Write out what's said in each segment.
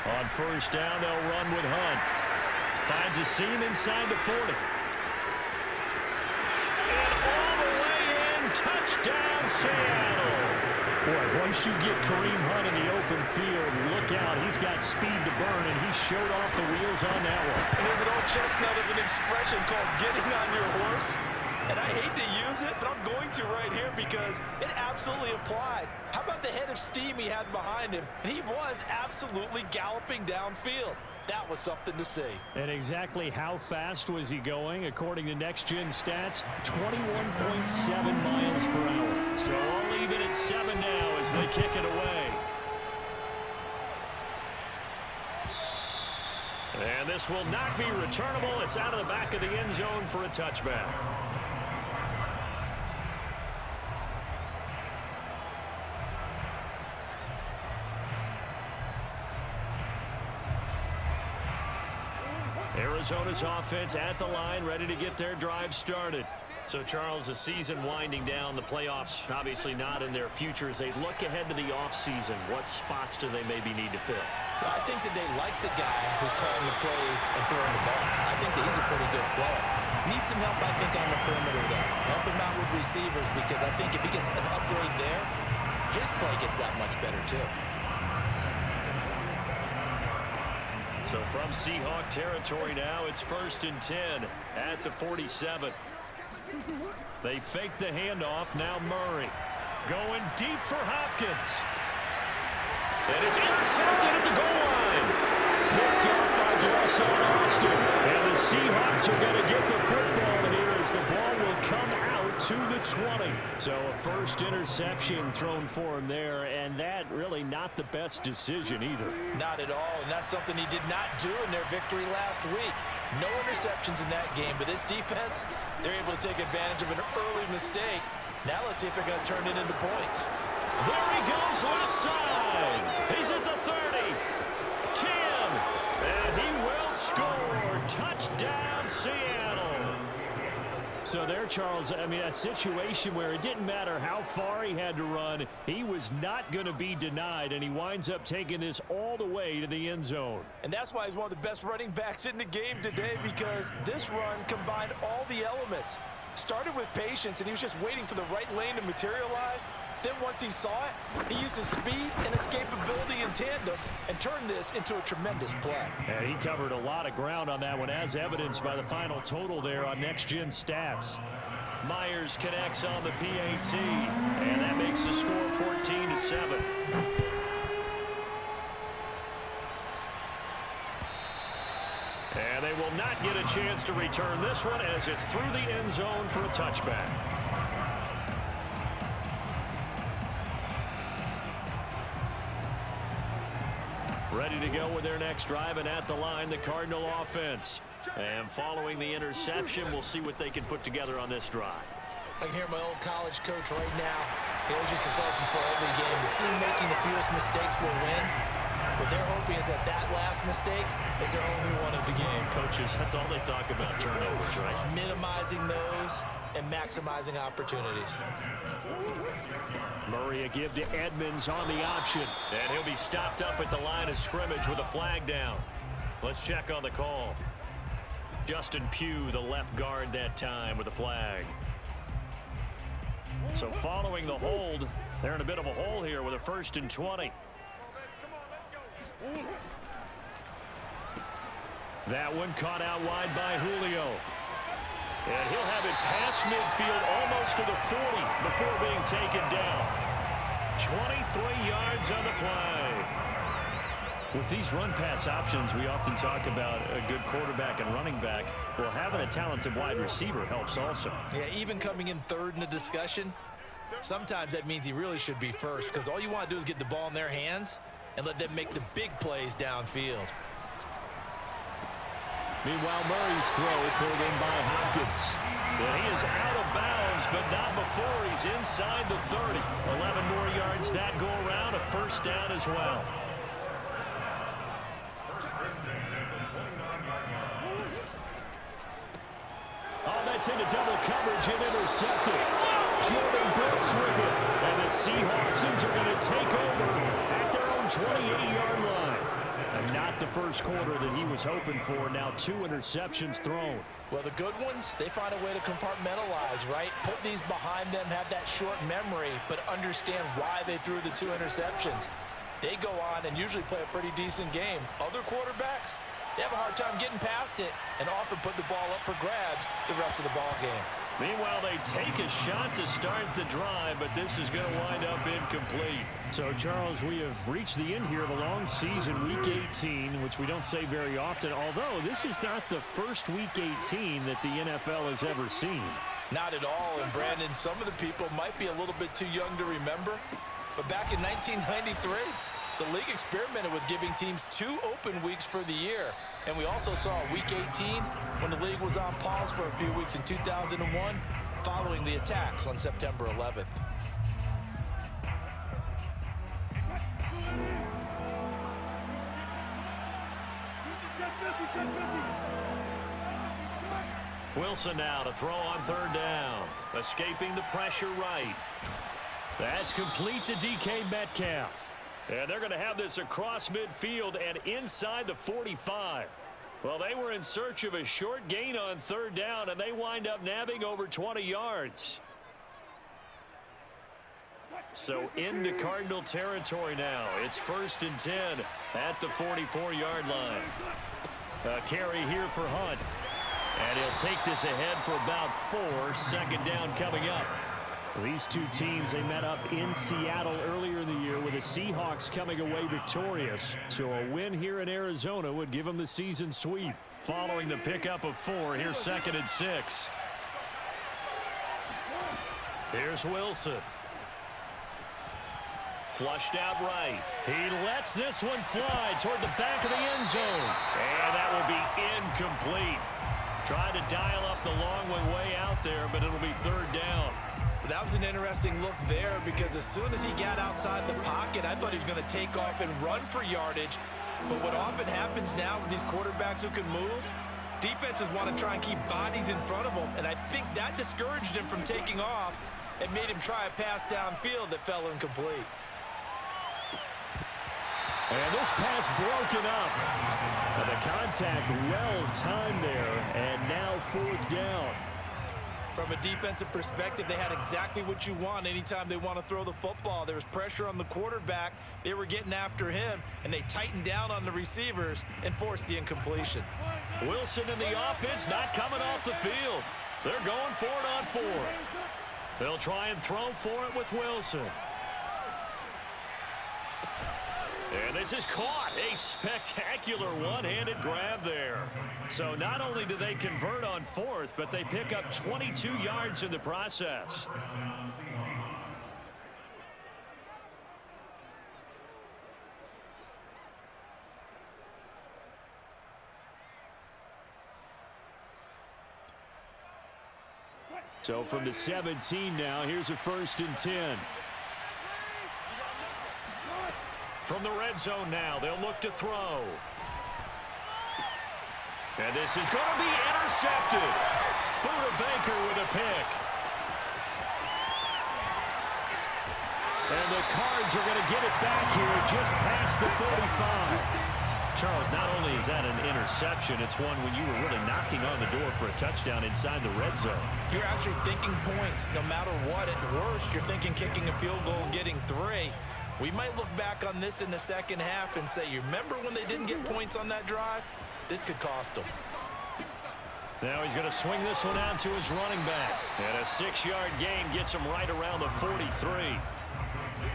On first down, they'll run with Hunt. Finds a seam inside the 40. And all the way in, touchdown Seattle. Boy, once you get Kareem Hunt in the open field, look out. He's got speed to burn, and he showed off the wheels on that one. And there's an old chestnut of an expression called getting on your horse. And I hate to use it, but I'm going to right here because it absolutely applies. How about the head of steam he had behind him? He was absolutely galloping downfield. That was something to see. And exactly how fast was he going? According to Next Gen Stats, 21.7 miles per hour. So I'll leave it at 7 now as they kick it away. And this will not be returnable. It's out of the back of the end zone for a touchback. Arizona's offense at the line, ready to get their drive started. So, Charles, the season winding down, the playoffs obviously not in their future. As they look ahead to the offseason, what spots do they maybe need to fill? Well, I think that they like the guy who's calling the plays and throwing the ball. I think that he's a pretty good player. Needs some help, I think, on the perimeter, though. Help him out with receivers, because I think if he gets an upgrade there, his play gets that much better, too. So from Seahawk territory now, it's 1st and 10 at the 47. They fake the handoff. Now Murray going deep for Hopkins. And it's intercepted at the goal line. Picked up by Blesson Austin. And the Seahawks are going to get the football here as the ball will come out to the 20. So a first interception thrown for him there, and that really not the best decision either. Not at all, and that's something he did not do in their victory last week. No interceptions in that game, but this defense, they're able to take advantage of an early mistake. Now let's see if they're going to turn it into points. There he goes left side. He's at the 30. 10. And he will score. Touchdown, Seattle. So there, Charles, I mean, a situation where it didn't matter how far he had to run, he was not going to be denied, and he winds up taking this all the way to the end zone. And that's why he's one of the best running backs in the game today, because this run combined all the elements. Started with patience, and he was just waiting for the right lane to materialize. Then once he saw it, he used his speed and escapability in tandem and turned this into a tremendous play. And he covered a lot of ground on that one, as evidenced by the final total there on Next Gen Stats. Myers connects on the PAT, and that makes the score 14-7. And they will not get a chance to return this one as it's through the end zone for a touchback. Ready to go with their next drive, and at the line, the Cardinal offense. And following the interception, we'll see what they can put together on this drive. I can hear my old college coach right now. He always used to tell us before every game, the team making the fewest mistakes will win. What they're hoping is that last mistake is their only one of the game. Coaches, that's all they talk about, turnovers, right? Minimizing those and maximizing opportunities. Murray a give to Edmonds on the option. And he'll be stopped up at the line of scrimmage with a flag down. Let's check on the call. Justin Pugh, the left guard that time with a flag. So following the hold, they're in a bit of a hole here with a 1st and 20. That one caught out wide by Julio. And he'll have it past midfield almost to the 40 before being taken down. 23 yards on the play. With these run-pass options, we often talk about a good quarterback and running back. Well, having a talented wide receiver helps also. Yeah, even coming in third in the discussion, sometimes that means he really should be first, because all you want to do is get the ball in their hands and let them make the big plays downfield. Meanwhile, Murray's throw pulled in by Hopkins. And he is out of bounds, but not before he's inside the 30. 11 more yards that go around, a 1st down as well. Oh, that's into double coverage and intercepted. Jordan Brooks with it. And the Seahawks are going to take over at their own 28-yard line. And not the first quarter that he was hoping for. Now 2 interceptions thrown. Well, the good ones, they find a way to compartmentalize, right? Put these behind them, have that short memory, but understand why they threw the 2 interceptions. They go on and usually play a pretty decent game. Other quarterbacks, they have a hard time getting past it and often put the ball up for grabs the rest of the ball game. Meanwhile, they take a shot to start the drive, but this is going to wind up incomplete. So, Charles, we have reached the end here of a long season, Week 18, which we don't say very often, although this is not the first Week 18 that the NFL has ever seen. Not at all, and Brandon, some of the people might be a little bit too young to remember, but back in 1993, the league experimented with giving teams 2 open weeks for the year. And we also saw Week 18 when the league was on pause for a few weeks in 2001 following the attacks on September 11th. Wilson now to throw on 3rd down. Escaping the pressure right. That's complete to DK Metcalf. And they're going to have this across midfield and inside the 45. Well, they were in search of a short gain on 3rd down, and they wind up nabbing over 20 yards. So into Cardinal territory now. It's 1st and 10 at the 44-yard line. A carry here for Hunt. And he'll take this ahead for about 4. 2nd down coming up. These two teams, they met up in Seattle earlier in the year with the Seahawks coming away victorious. So a win here in Arizona would give them the season sweep. Following the pickup of 4, here's 2nd and 6. Here's Wilson. Flushed out right. He lets this one fly toward the back of the end zone. And that will be incomplete. Tried to dial up the long one way out there, but it'll be 3rd down. That was an interesting look there, because as soon as he got outside the pocket, I thought he was going to take off and run for yardage. But what often happens now with these quarterbacks who can move, Defenses want to try and keep bodies in front of them, and I think that discouraged him from taking off and made him try a pass downfield that fell incomplete. And this pass broken up. And the contact well timed there, and now 4th down. From a defensive perspective, they had exactly what you want anytime they want to throw the football. There was pressure on the quarterback. They were getting after him, and they tightened down on the receivers and forced the incompletion. Wilson in the offense not coming off the field. They're going for it on 4th. They'll try and throw for it with Wilson. And this is caught. A spectacular one-handed grab there. So not only do they convert on 4th, but they pick up 22 yards in the process. So from the 17 now, here's a 1st and 10. From the red zone now, they'll look to throw. And this is going to be intercepted. Buda Baker with a pick. And the Cards are going to get it back here just past the 45. Charles, not only is that an interception, it's one when you were really knocking on the door for a touchdown inside the red zone. You're actually thinking points. No matter what, at worst, you're thinking kicking a field goal and getting 3. We might look back on this in the second half and say, you remember when they didn't get points on that drive? This could cost them. Now he's going to swing this one out to his running back. And a 6-yard gain gets him right around the 43.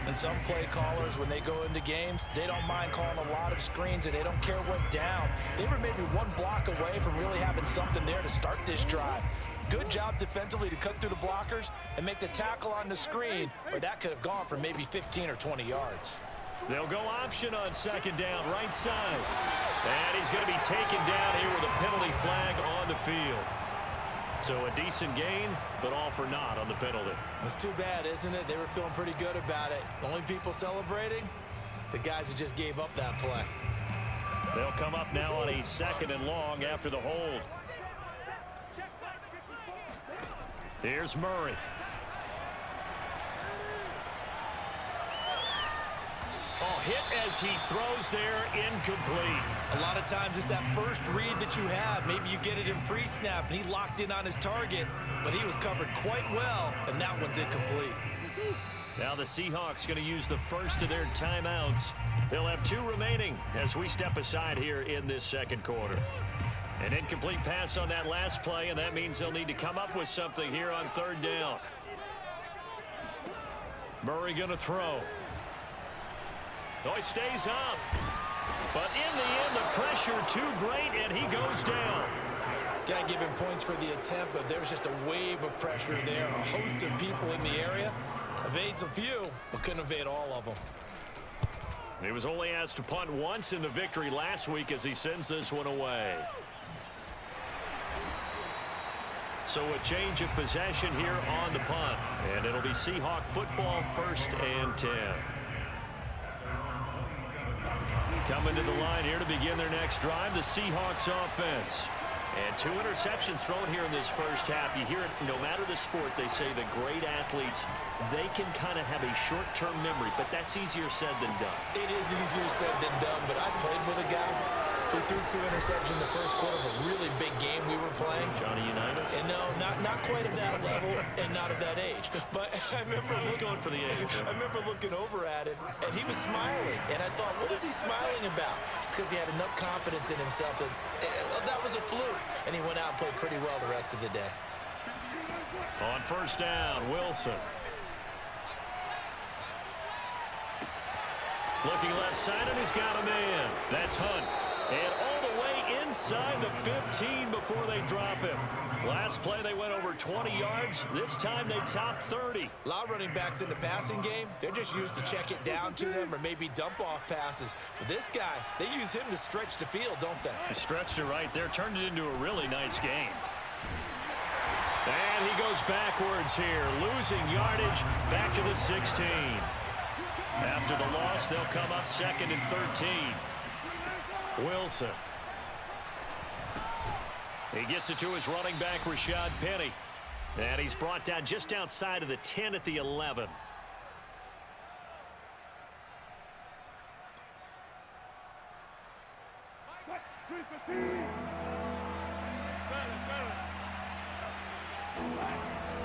And some play callers, when they go into games, they don't mind calling a lot of screens, and they don't care what down. They were maybe one block away from really having something there to start this drive. Good job defensively to cut through the blockers and make the tackle on the screen, or that could have gone for maybe 15 or 20 yards. They'll go option on 2nd down, right side. And he's going to be taken down here with a penalty flag on the field. So a decent gain, but all for naught on the penalty. It's too bad, isn't it? They were feeling pretty good about it. The only people celebrating, the guys who just gave up that play. They'll come up now on a 2nd and long after the hold. Here's Murray. Oh, hit as he throws there, incomplete. A lot of times it's that first read that you have. Maybe you get it in pre-snap, and he locked in on his target, but he was covered quite well, and that one's incomplete. Now the Seahawks going to use the first of their timeouts. They'll have 2 remaining as we step aside here in this 2nd quarter. An incomplete pass on that last play, and that means they'll need to come up with something here on 3rd down. Murray going to throw. Oh, he stays up. But in the end, the pressure too great, and he goes down. Got to give him points for the attempt, but there's just a wave of pressure there. A host of people in the area. Evades a few, but couldn't evade all of them. He was only asked to punt once in the victory last week as he sends this one away. So a change of possession here on the punt. And it'll be Seahawk football, 1st and 10. Coming to the line here to begin their next drive, the Seahawks offense. And 2 interceptions thrown here in this first half. You hear it, no matter the sport, they say the great athletes, they can kind of have a short-term memory, but that's easier said than done. It is easier said than done, but I played with a guy who threw 2 interceptions in the first quarter of a really big game we were playing. Johnny Unitas? And no, not quite of that level and not of that age. But I remember He's going for the age. I remember looking over at him, and he was smiling. And I thought, what is he smiling about? It's because he had enough confidence in himself that that was a fluke. And he went out and played pretty well the rest of the day. On 1st down, Wilson. Looking left side, and he's got a man. That's Hunt. And all the way inside the 15 before they drop him. Last play, they went over 20 yards. This time, they topped 30. A lot of running backs in the passing game, they're just used to check it down to them or maybe dump off passes. But this guy, they use him to stretch the field, don't they? He stretched it right there, turned it into a really nice game. And he goes backwards here, losing yardage back to the 16. After the loss, they'll come up 2nd and 13. Wilson. He gets it to his running back, Rashad Penny. And he's brought down just outside of the 10 at the 11.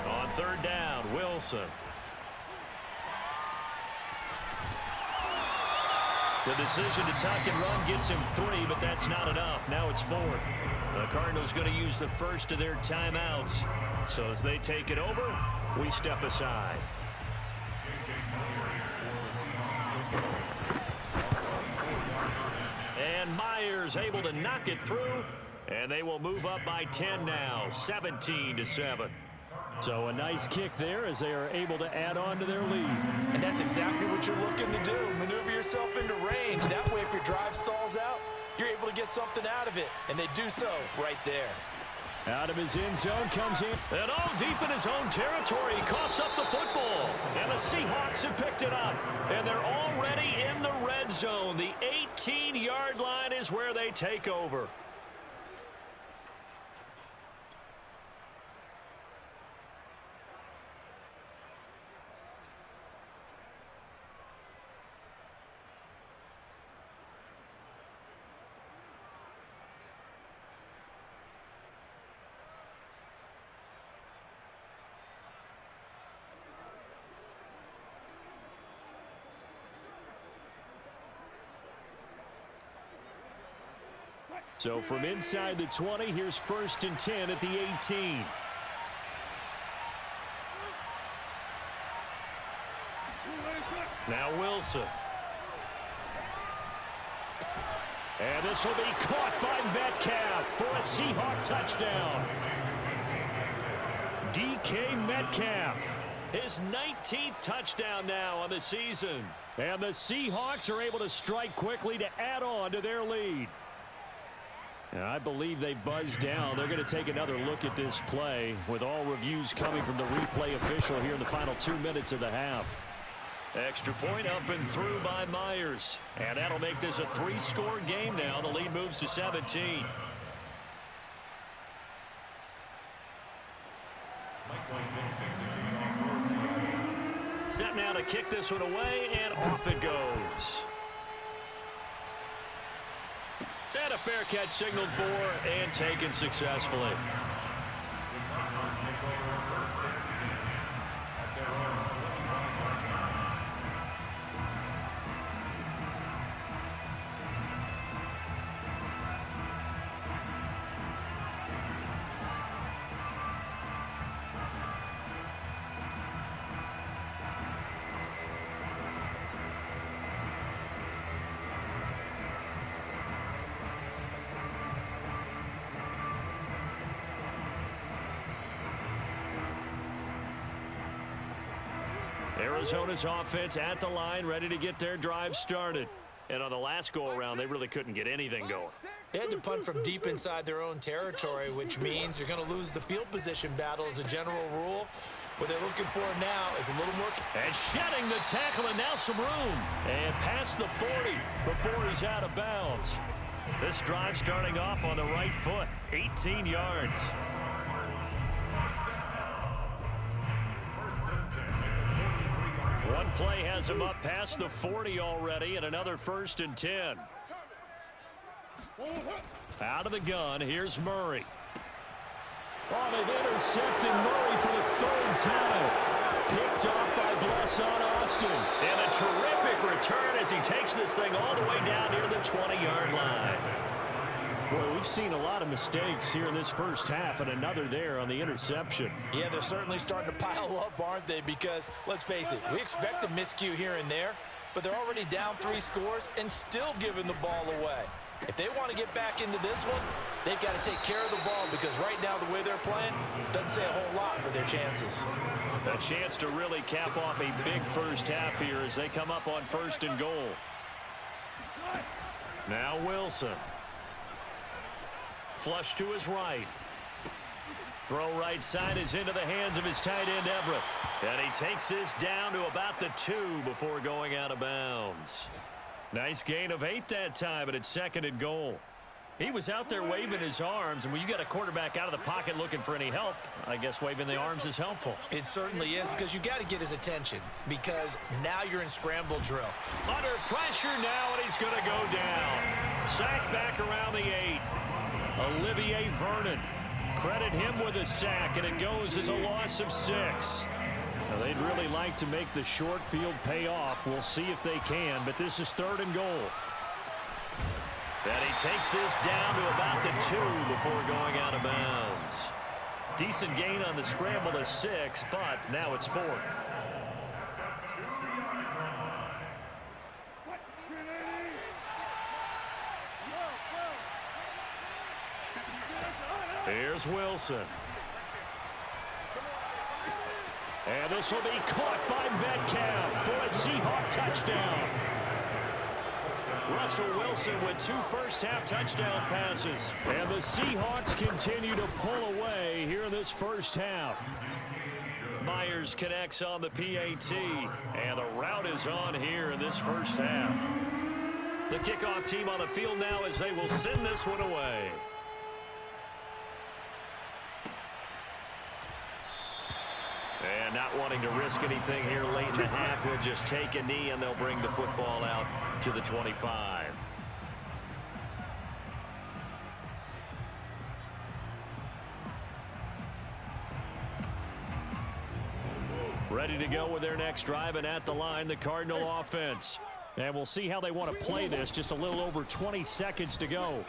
On third down, Wilson. The decision to tuck and run gets him 3, but that's not enough. Now it's 4th. The Cardinals going to use the first of their timeouts. So as they take it over, we step aside. And Myers able to knock it through. And they will move up by 10 now, 17-7. So a nice kick there as they are able to add on to their lead. And that's exactly what you're looking to do. Maneuver yourself into range. That way, if your drive stalls out, you're able to get something out of it. And they do so right there. Out of his end zone comes in. And all deep in his own territory. He coughs up the football. And the Seahawks have picked it up. And they're already in the red zone. The 18-yard line is where they take over. So from inside the 20, here's 1st and 10 at the 18. Now Wilson. And this will be caught by Metcalf for a Seahawk touchdown. DK Metcalf. His 19th touchdown now on the season. And the Seahawks are able to strike quickly to add on to their lead. And I believe they buzzed down. They're going to take another look at this play with all reviews coming from the replay official here in the final 2 minutes of the half. Extra point up and through by Myers. And that'll make this a 3-score game now. The lead moves to 17. Set now to kick this one away, and off it goes. And a fair catch signaled for and taken successfully. Arizona's offense at the line, ready to get their drive started. And on the last go-around, they really couldn't get anything going. They had to punt from deep inside their own territory, which means you're going to lose the field position battle as a general rule. What they're looking for now is a little more. And shedding the tackle, and now some room. And past the 40 before he's out of bounds. This drive starting off on the right foot, 18 yards. One play has him up past the 40 already, and another 1st and 10. Out of the gun, here's Murray. Oh, they've intercepted Murray for the 3rd time. Picked off by Blesson Austin. And a terrific return as he takes this thing all the way down near the 20-yard line. Boy, we've seen a lot of mistakes here in this first half, and another there on the interception. Yeah, they're certainly starting to pile up, aren't they? Because, let's face it, we expect a miscue here and there, but they're already down 3 scores and still giving the ball away. If they want to get back into this one, they've got to take care of the ball, because right now the way they're playing doesn't say a whole lot for their chances. A chance to really cap off a big first half here as they come up on 1st and goal. Now Wilson. Flush to his right. Throw right side is into the hands of his tight end, Everett. And he takes this down to about the 2 before going out of bounds. Nice gain of 8 that time, but it's 2nd and goal. He was out there waving his arms, and when you got a quarterback out of the pocket looking for any help, I guess waving the arms is helpful. It certainly is, because you got to get his attention, because now you're in scramble drill. Under pressure now, and he's going to go down. Sack back around the 8. Olivier Vernon. Credit him with a sack, and it goes as a loss of 6. Now, they'd really like to make the short field pay off. We'll see if they can, but this is 3rd and goal. And he takes this down to about the 2 before going out of bounds. Decent gain on the scramble to 6, but now it's 4th. Here's Wilson. And this will be caught by Metcalf for a Seahawk touchdown. Russell Wilson with 2 first-half touchdown passes. And the Seahawks continue to pull away here in this first half. Myers connects on the PAT. And the route is on here in this first half. The kickoff team on the field now as they will send this one away. And not wanting to risk anything here late in the half, he'll just take a knee and they'll bring the football out to the 25. Ready to go with their next drive, and at the line, the Cardinal offense. And we'll see how they want to play this. Just a little over 20 seconds to go.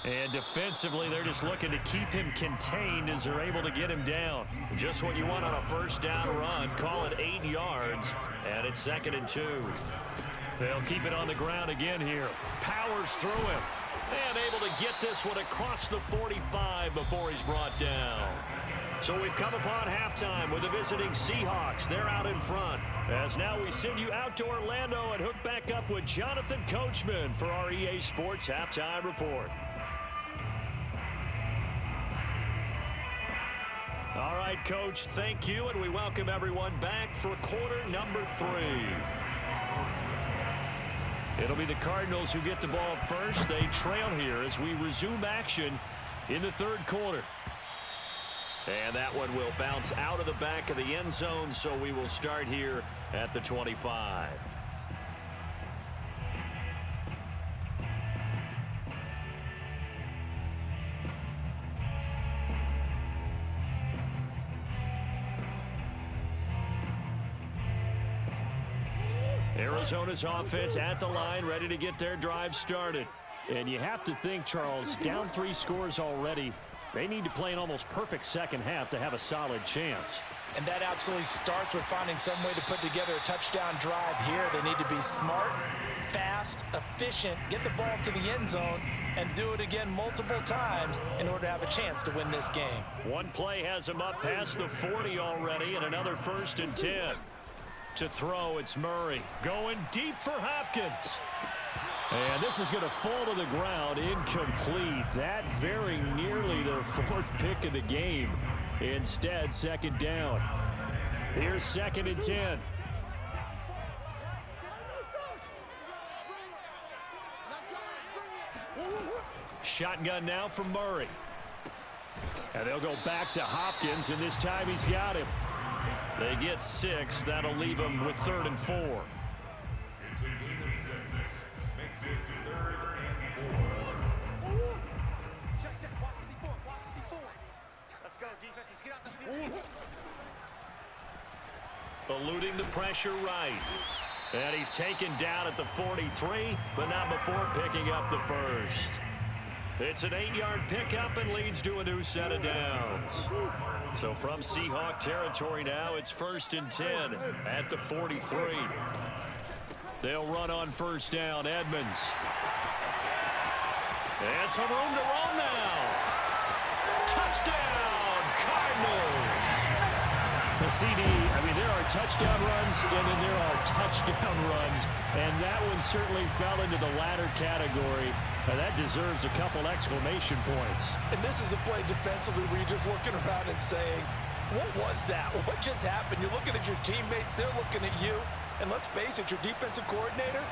And defensively, they're just looking to keep him contained as they're able to get him down. Just what you want on a first down run. Call it 8 yards, and it's 2nd and 2. They'll keep it on the ground again here. Powers through him. And able to get this one across the 45 before he's brought down. So we've come upon halftime with the visiting Seahawks. They're out in front. As now we send you out to Orlando and hook back up with Jonathan Coachman for our EA Sports Halftime Report. All right, Coach, thank you, and we welcome everyone back for quarter number 3. It'll be the Cardinals who get the ball first. They trail here as we resume action in the 3rd quarter. And that one will bounce out of the back of the end zone, so we will start here at the 25. Arizona's offense at the line, ready to get their drive started. And you have to think, Charles, down 3 scores already. They need to play an almost perfect second half to have a solid chance. And that absolutely starts with finding some way to put together a touchdown drive here. They need to be smart, fast, efficient, get the ball to the end zone, and do it again multiple times in order to have a chance to win this game. One play has them up past the 40 already, and another 1st and 10. To throw, it's Murray. Going deep for Hopkins. And this is going to fall to the ground, incomplete. That very nearly their 4th pick of the game. Instead, 2nd down. Here's 2nd and 10. Shotgun now from Murray. And they'll go back to Hopkins, and this time he's got him. They get 6. That'll leave them with 3rd and 4. Let's go, defenses. Get out the field. Eluding the pressure right. And he's taken down at the 43, but not before picking up the 1st. It's an 8-yard pickup and leads to a new set of downs. So from Seahawk territory now, it's 1st and 10 at the 43. They'll run on 1st down. Edmonds. And some room to roam now. Touchdown, Cardinals. The CD, there are touchdown runs, and then there are touchdown runs, and that one certainly fell into the latter category. Now that deserves a couple exclamation points. And this is a play defensively where you're just looking around and saying, what was that? What just happened? You're looking at your teammates, they're looking at you, and let's face it, your defensive coordinator,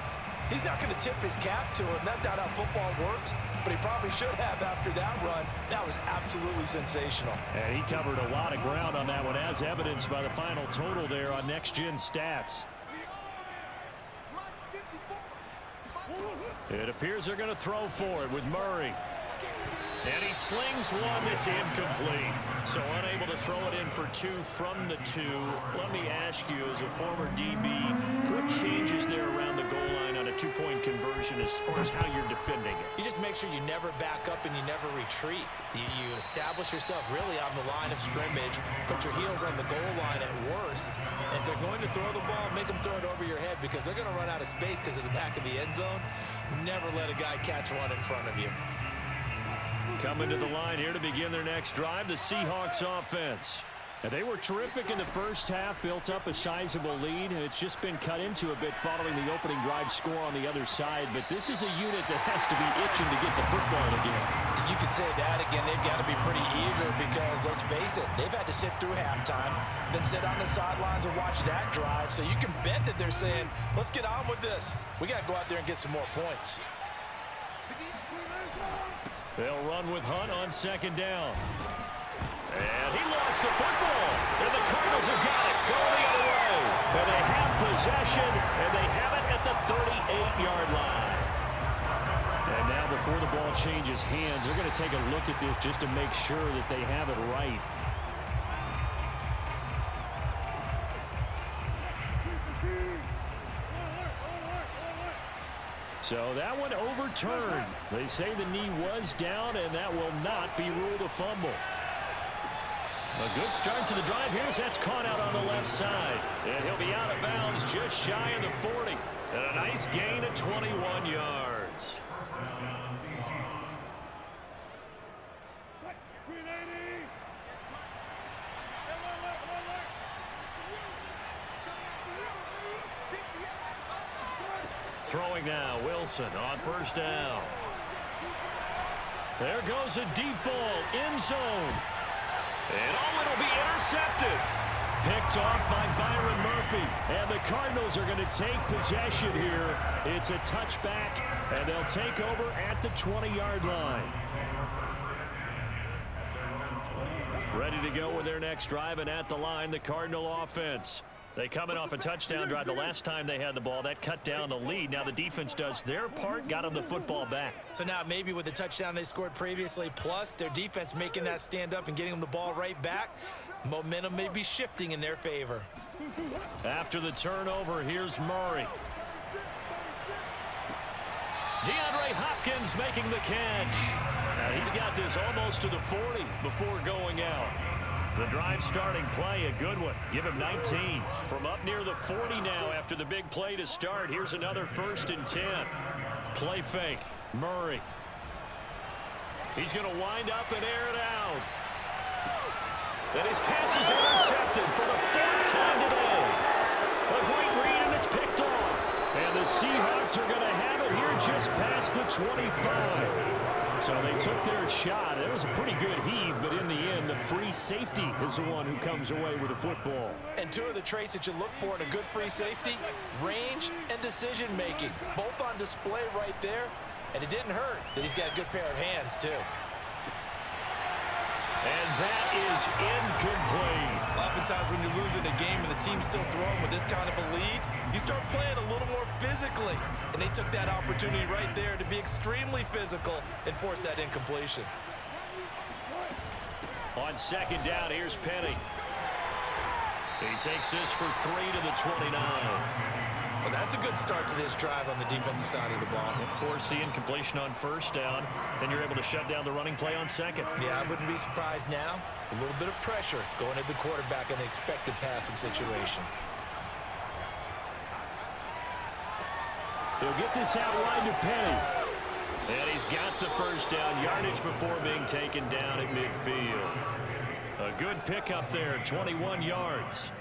He's not going to tip his cap to him. That's not how football works, but he probably should have after that run. That was absolutely sensational. And he covered a lot of ground on that one, as evidenced by the final total there on Next Gen Stats. It appears they're going to throw for it with Murray. And he slings one that's incomplete. So unable to throw it in for 2 from the 2. Let me ask you, as a former DB, what changes there around the goal line on a 2-point conversion as far as how you're defending it? You just make sure you never back up and you never retreat. You establish yourself really on the line of scrimmage, put your heels on the goal line at worst. And if they're going to throw the ball, make them throw it over your head because they're going to run out of space because of the back of the end zone. Never let a guy catch one in front of you. Coming to the line here to begin their next drive, the Seahawks offense. And they were terrific in the first half, built up a sizable lead, and it's just been cut into a bit following the opening drive score on the other side. But this is a unit that has to be itching to get the football again. You could say that again. They've got to be pretty eager because, let's face it, they've had to sit through halftime, then sit on the sidelines and watch that drive. So you can bet that they're saying, let's get on with this. We got to go out there and get some more points. They'll run with Hunt on second down. And he lost the football. And the Cardinals have got it. Going the other way. And they have possession, and they have it at the 38-yard line. And now before the ball changes hands, they're going to take a look at this just to make sure that they have it right. So that one overturned. They say the knee was down, and that will not be ruled a fumble. A good start to the drive. Here's that's caught out on the left side. And he'll be out of bounds just shy of the 40. And a nice gain of 21 yards. Throwing now, Wilson on first down. There goes a deep ball, end zone. And it'll be intercepted. Picked off by Byron Murphy. And the Cardinals are going to take possession here. It's a touchback, and they'll take over at the 20-yard line. Ready to go with their next drive, and at the line, the Cardinal offense. They coming off a touchdown drive the last time they had the ball. That cut down the lead. Now the defense does their part, got them the football back. So now maybe with the touchdown they scored previously, plus their defense making that stand up and getting them the ball right back, momentum may be shifting in their favor. After the turnover, here's Murray. DeAndre Hopkins making the catch. Now he's got this almost to the 40 before going out. The drive starting play, a good one. Give him 19. From up near the 40 now after the big play to start. Here's another 1st and 10. Play fake. Murray. He's going to wind up and air it out. And his pass is intercepted for the 3rd time today. A great read, and it's picked off. And the Seahawks are going to have it here just past the 25. So they took their shot. It was a pretty good heave, but in the end, the free safety is the one who comes away with the football. And 2 of the traits that you look for in a good free safety, range and decision-making. Both on display right there, and it didn't hurt that he's got a good pair of hands, too. And that is incomplete. Oftentimes when you're losing a game and the team's still throwing with this kind of a lead, you start playing a little more physically. And they took that opportunity right there to be extremely physical and force that incompletion. On second down, here's Penny. He takes this for 3 to the 29. Well, that's a good start to this drive on the defensive side of the ball. Force the incompletion on first down. Then you're able to shut down the running play on second. Yeah, I wouldn't be surprised now. A little bit of pressure going at the quarterback in an expected passing situation. He'll get this out wide to Penny. And he's got the first down yardage before being taken down at midfield. A good pickup there, 21 yards.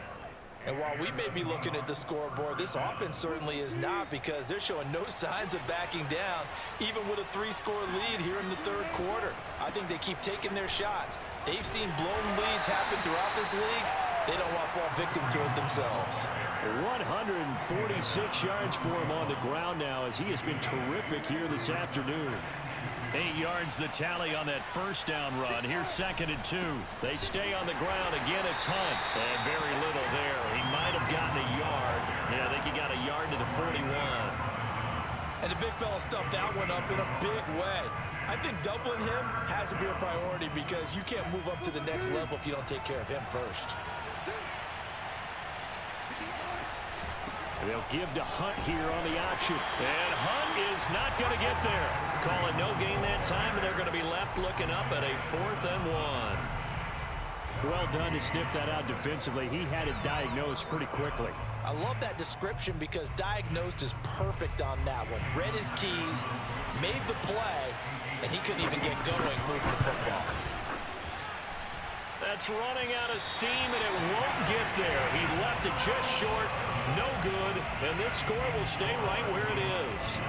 And while we may be looking at the scoreboard, this offense certainly is not, because they're showing no signs of backing down, even with a 3-score lead here in the 3rd quarter. I think they keep taking their shots. They've seen blown leads happen throughout this league. They don't want to fall victim to it themselves. 146 yards for him on the ground now as he has been terrific here this afternoon. 8 yards the tally on that first down run. Here's 2nd and 2. They stay on the ground. Again, it's Hunt. And very little there. He might have gotten a yard. Yeah, I think he got a yard to the 41. And the big fella stuffed that one up in a big way. I think doubling him has to be a priority because you can't move up to the next level if you don't take care of him first. They'll give to Hunt here on the option. And Hunt is not going to get there. Call it no gain that time, and they're going to be left looking up at a 4th and 1. Well done to sniff that out defensively. He had it diagnosed pretty quickly. I love that description because diagnosed is perfect on that one. Read his keys, made the play, and he couldn't even get going moving the football. That's running out of steam, and it won't get there. He left it just short. No good, and this score will stay right where it is.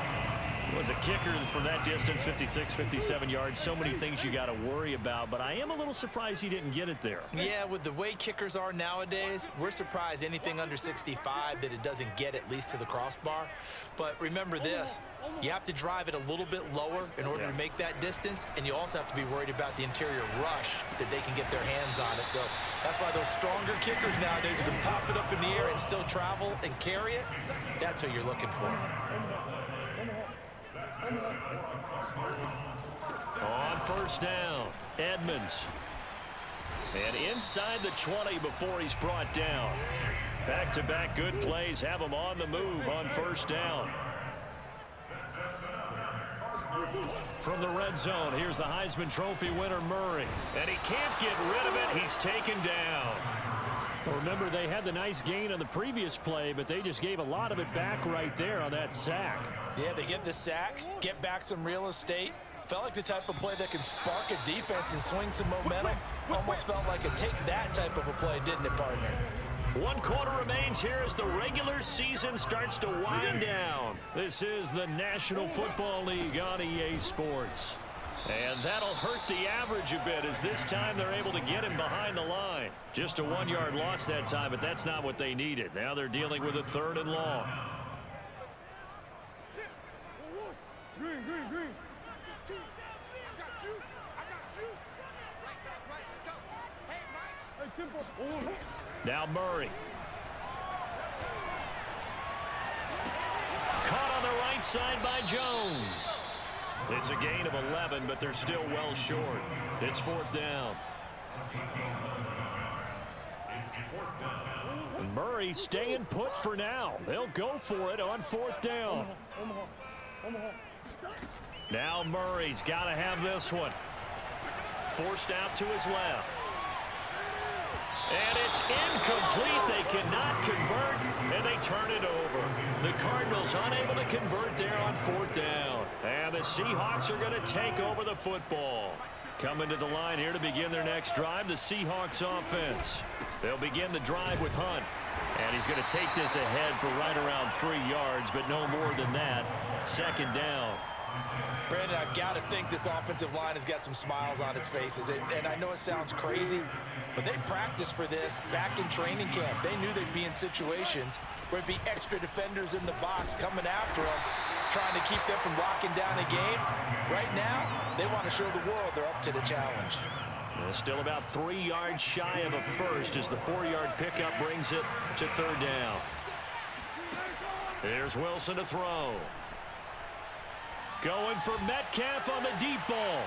Was a kicker from that distance, 56, 57 yards. So many things you got to worry about, but I am a little surprised he didn't get it there. Yeah, with the way kickers are nowadays, we're surprised anything under 65 that it doesn't get at least to the crossbar. But remember this, you have to drive it a little bit lower in order to make that distance, and you also have to be worried about the interior rush that they can get their hands on it. So that's why those stronger kickers nowadays who can pop it up in the air and still travel and carry it, that's who you're looking for. On first down, Edmonds. And inside the 20 before he's brought down. Back-to-back good plays have him on the move on first down. From the red zone, here's the Heisman Trophy winner, Murray. And he can't get rid of it. He's taken down. Well, remember, they had the nice gain on the previous play, but they just gave a lot of it back right there on that sack. Yeah, they get the sack, get back some real estate. Felt like the type of play that can spark a defense and swing some momentum. Almost felt like a take that type of a play, didn't it, partner? 1 quarter remains here as the regular season starts to wind down. This is the National Football League on EA Sports. And that'll hurt the average a bit as this time they're able to get him behind the line. Just a 1-yard loss that time, but that's not what they needed. Now they're dealing with a 3rd and long. Green. I got you. Right, guys, right. Let's go. Hey, Mike. Now Murray. Caught on the right side by Jones. It's a gain of 11, but they're still well short. It's 4th down. Murray staying put for now. They'll go for it on 4th down. Now Murray's got to have this one. Forced out to his left. And it's incomplete. They cannot convert, and they turn it over. The Cardinals unable to convert there on 4th down. And the Seahawks are going to take over the football. Coming to the line here to begin their next drive, the Seahawks offense. They'll begin the drive with Hunt. And he's going to take this ahead for right around 3 yards, but no more than that. 2nd down. Brandon, I've got to think this offensive line has got some smiles on its faces. And I know it sounds crazy, but they practiced for this back in training camp. They knew they'd be in situations where it'd be extra defenders in the box coming after them, trying to keep them from locking down a game. Right now, they want to show the world they're up to the challenge. Still about 3 yards shy of a first as the 4-yard pickup brings it to 3rd down. Here's Wilson to throw. Going for Metcalf on the deep ball.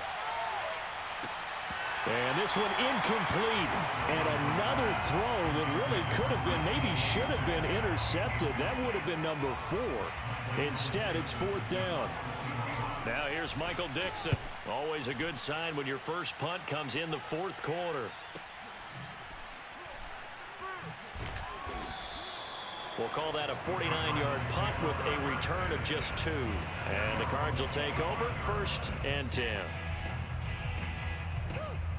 And this one incomplete. And another throw that really could have been, maybe should have been intercepted. That would have been number 4. Instead, it's 4th down. Now here's Michael Dixon. Always a good sign when your first punt comes in the 4th quarter. We'll call that a 49-yard punt with a return of just 2. And the Cards will take over 1st and 10.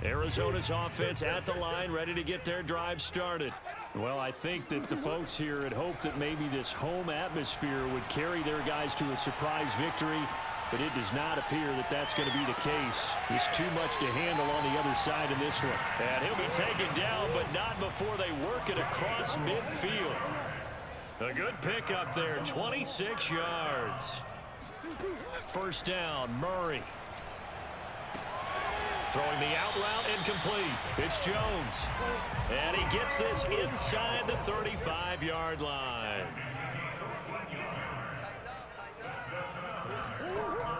Arizona's offense at the line, ready to get their drive started. Well, I think that the folks here had hoped that maybe this home atmosphere would carry their guys to a surprise victory. but it does not appear that that's going to be the case. There's too much to handle on the other side in this one. And he'll be taken down, but not before they work it across midfield. A good pickup there, 26 yards. First down, Murray. Throwing the out route incomplete. It's Jones. And he gets this inside the 35-yard line.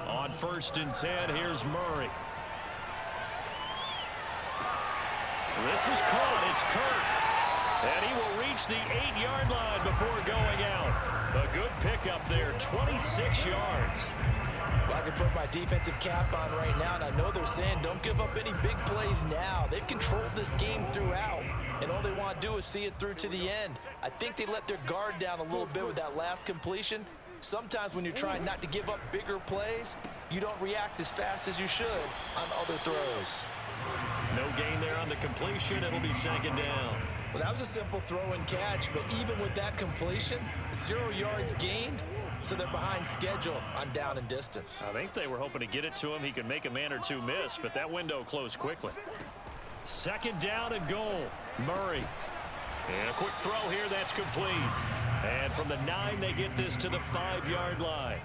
On 1st and 10, here's Murray. This is caught. It's Kirk. And he will reach the 8-yard line before going out. A good pickup there, 26 yards. I can put my defensive cap on right now, and I know they're saying don't give up any big plays now. They've controlled this game throughout, and all they want to do is see it through to the end. I think they let their guard down a little bit with that last completion. Sometimes when you're trying not to give up bigger plays, you don't react as fast as you should on other throws. No gain there on the completion. It'll be 2nd down. Well, that was a simple throw and catch, but even with that completion, 0 yards gained, so they're behind schedule on down and distance. I think they were hoping to get it to him. He could make a man or two miss, but that window closed quickly. 2nd down and goal. Murray. And a quick throw here. That's complete. And from the 9, they get this to the 5-yard line.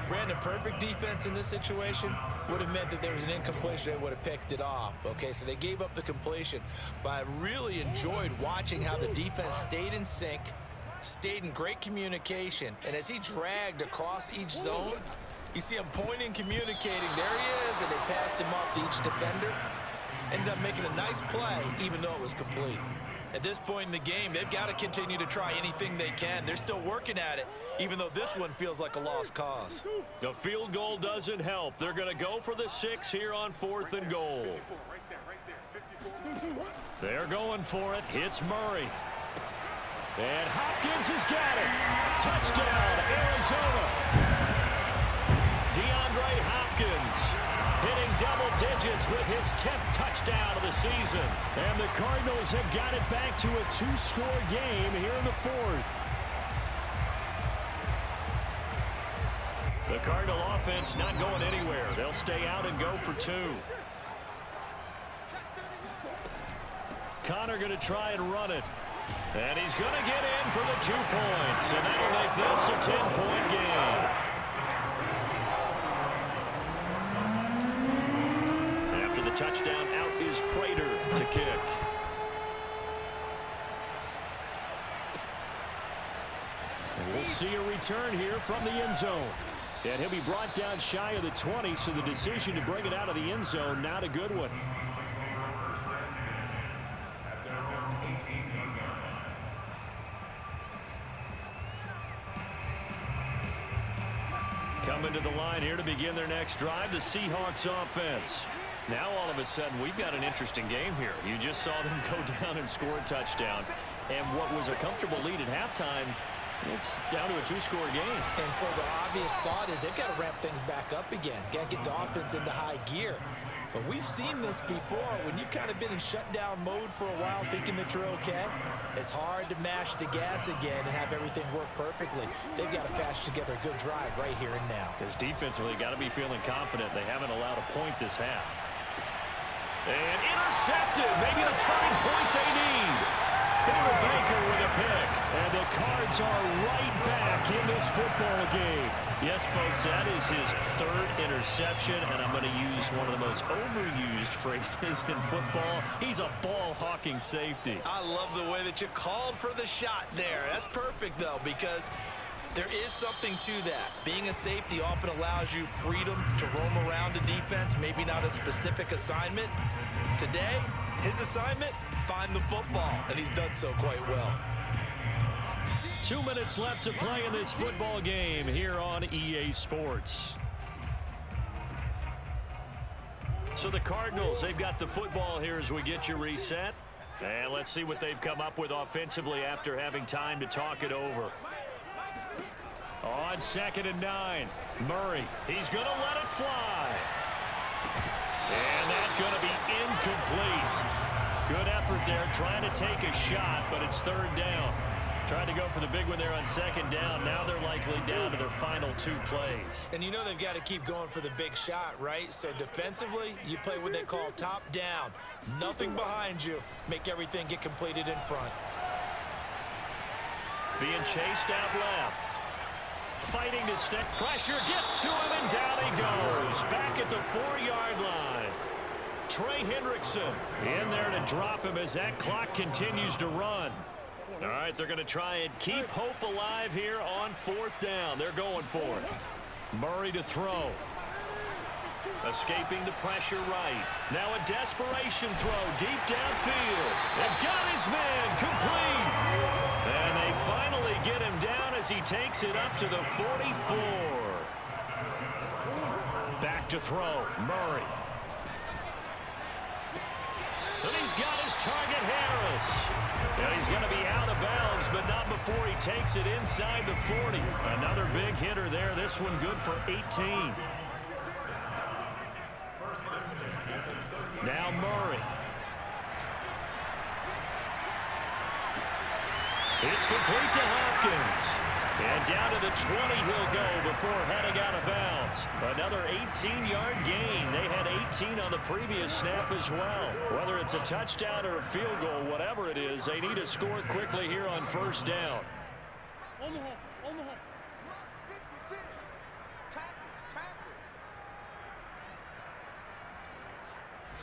Brandon, perfect defense in this situation would have meant that there was an incompletion. They would have picked it off. Okay, so they gave up the completion. But I really enjoyed watching how the defense stayed in sync, stayed in great communication. And as he dragged across each zone, you see him pointing, communicating. There he is, and they passed him off to each defender. Ended up making a nice play, even though it was complete. At this point in the game, they've got to continue to try anything they can. They're still working at it, even though this one feels like a lost cause. The field goal doesn't help. They're going to go for the 6 here on 4th and goal. They're going for it. It's Murray. And Hopkins has got it. Touchdown, Arizona. DeAndre Hopkins hitting double digits with his 10th touchdown of the season. And the Cardinals have got it back to a 2-score game here in the 4th. The Cardinal offense not going anywhere. They'll stay out and go for 2. Connor going to try and run it. And he's going to get in for the 2 points. And that'll make this a 10-point game. After the touchdown, out is Prater to kick. And we'll see a return here from the end zone. And he'll be brought down shy of the 20, so the decision to bring it out of the end zone, not a good one. Coming to the line here to begin their next drive, the Seahawks offense. Now all of a sudden we've got an interesting game here. You just saw them go down and score a touchdown. And what was a comfortable lead at halftime, it's down to a 2-score game. And so the obvious thought is they've got to ramp things back up again. Got to get the offense into high gear. But we've seen this before. When you've kind of been in shutdown mode for a while thinking that you're okay, it's hard to mash the gas again and have everything work perfectly. They've got to patch together a good drive right here and now. Because defensively, got to be feeling confident. They haven't allowed a point this half. And intercepted. Maybe the turning point they need. David Baker with a pick. And the Cards are right back in this football game. Yes, folks, that is his 3rd interception, and I'm going to use one of the most overused phrases in football. He's a ball-hawking safety. I love the way that you called for the shot there. That's perfect, though, because there is something to that. Being a safety often allows you freedom to roam around the defense, maybe not a specific assignment. Today, his assignment, find the football, and he's done so quite well. 2 minutes left to play in this football game here on EA Sports. So the Cardinals, they've got the football here as we get you reset. And let's see what they've come up with offensively after having time to talk it over. On 2nd and 9, Murray, he's going to let it fly. And that's going to be incomplete. Good effort there trying to take a shot, but it's 3rd down. Tried to go for the big one there on second down. Now they're likely down to their final 2 plays. And you know they've got to keep going for the big shot, right? So defensively, you play what they call top down. Nothing behind you. Make everything get completed in front. Being chased out left. Fighting to stick. Pressure gets to him, and down he goes. Back at the 4-yard line. Trey Hendrickson in there to drop him as that clock continues to run. All right, they're going to try and keep hope alive here on 4th down. They're going for it. Murray to throw. Escaping the pressure right. Now a desperation throw deep downfield. And got his man complete. And they finally get him down as he takes it up to the 44. Back to throw. Murray. And he's got his target, Harris. And he's going to be out of bounds, but not before he takes it inside the 40. Another big hitter there. This one good for 18. Now Murray. It's complete to Hopkins. And down to the 20 he'll go before heading out of bounds. Another 18-yard gain. They had 18 on the previous snap as well. Whether it's a touchdown or a field goal, whatever it is, they need to score quickly here on 1st down. On the hole. 56. Tackles.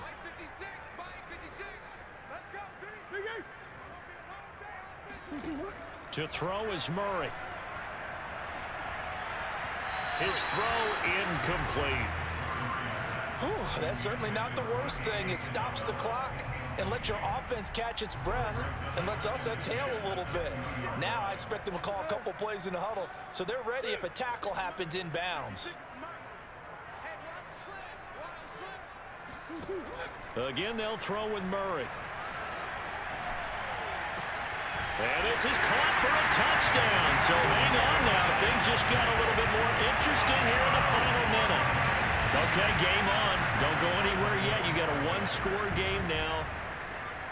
Mike 56. Let's go, D. To throw is Murray. His throw incomplete. Whew, that's certainly not the worst thing. It stops the clock and lets your offense catch its breath and lets us exhale a little bit. Now I expect them to call a couple plays in the huddle so they're ready if a tackle happens inbounds. Again, they'll throw with Murray. And this is caught for a touchdown. So hang on now. Things just got a little bit more interesting here in the final minute. Okay, game on. Don't go anywhere yet. You got a 1-score game now.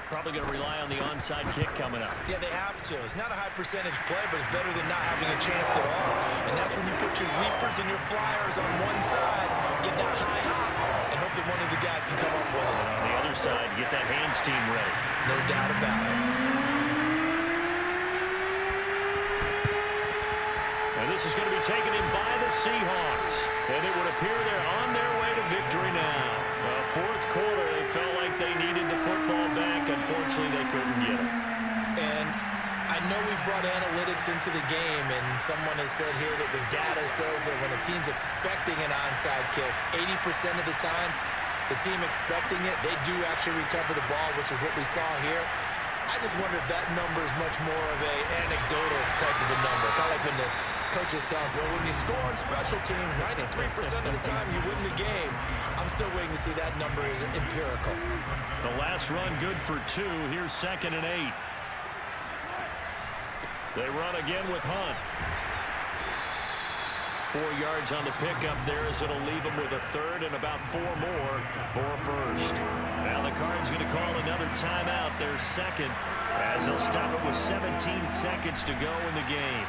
Probably going to rely on the onside kick coming up. Yeah, they have to. It's not a high percentage play, but it's better than not having a chance at all. And that's when you put your leapers and your flyers on one side, get that high hop, and hope that one of the guys can come up with it. And on the other side, get that hands team ready. No doubt about it. And this is going to be taken in by the Seahawks. And it would appear they're on their way to victory now. The 4th quarter, it felt like they needed the football back. Unfortunately, they couldn't get it. And I know we've brought analytics into the game, and someone has said here that the data says that when a team's expecting an onside kick, 80% of the time, the team expecting it, they do actually recover the ball, which is what we saw here. I just wonder if that number is much more of a anecdotal type of a number. Kind of like when the coaches tell us, well, when you score on special teams, 93% of the time you win the game. I'm still waiting to see that number is empirical. The last run good for 2. Here's 2nd and 8. They run again with Hunt. 4 yards on the pickup there as it'll leave them with a 3rd and about 4 more for a 1st. Now the Cards going to call another timeout. Their 2nd as they'll stop it with 17 seconds to go in the game.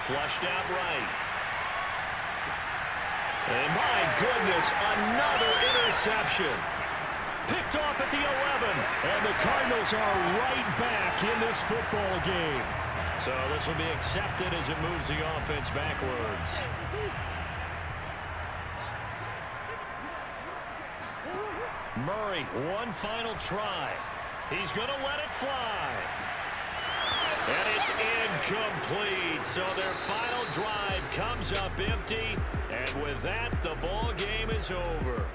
Flushed out right. And my goodness, another interception. Picked off at the 11. And the Cardinals are right back in this football game. So this will be accepted as it moves the offense backwards. Murray, one final try. He's going to let it fly. And it's incomplete. So their final drive comes up empty. And with that, the ball game is over.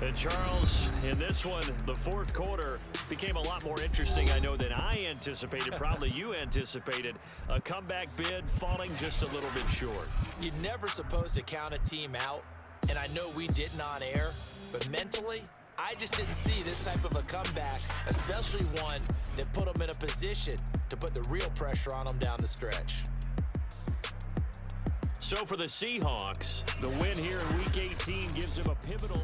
And Charles, in this one, the 4th quarter became a lot more interesting, I know, than I anticipated. Probably you anticipated. A comeback bid falling just a little bit short. You're never supposed to count a team out, and I know we didn't on air, but mentally, I just didn't see this type of a comeback, especially one that put them in a position to put the real pressure on them down the stretch. So for the Seahawks, the win here in Week 18 gives them a pivotal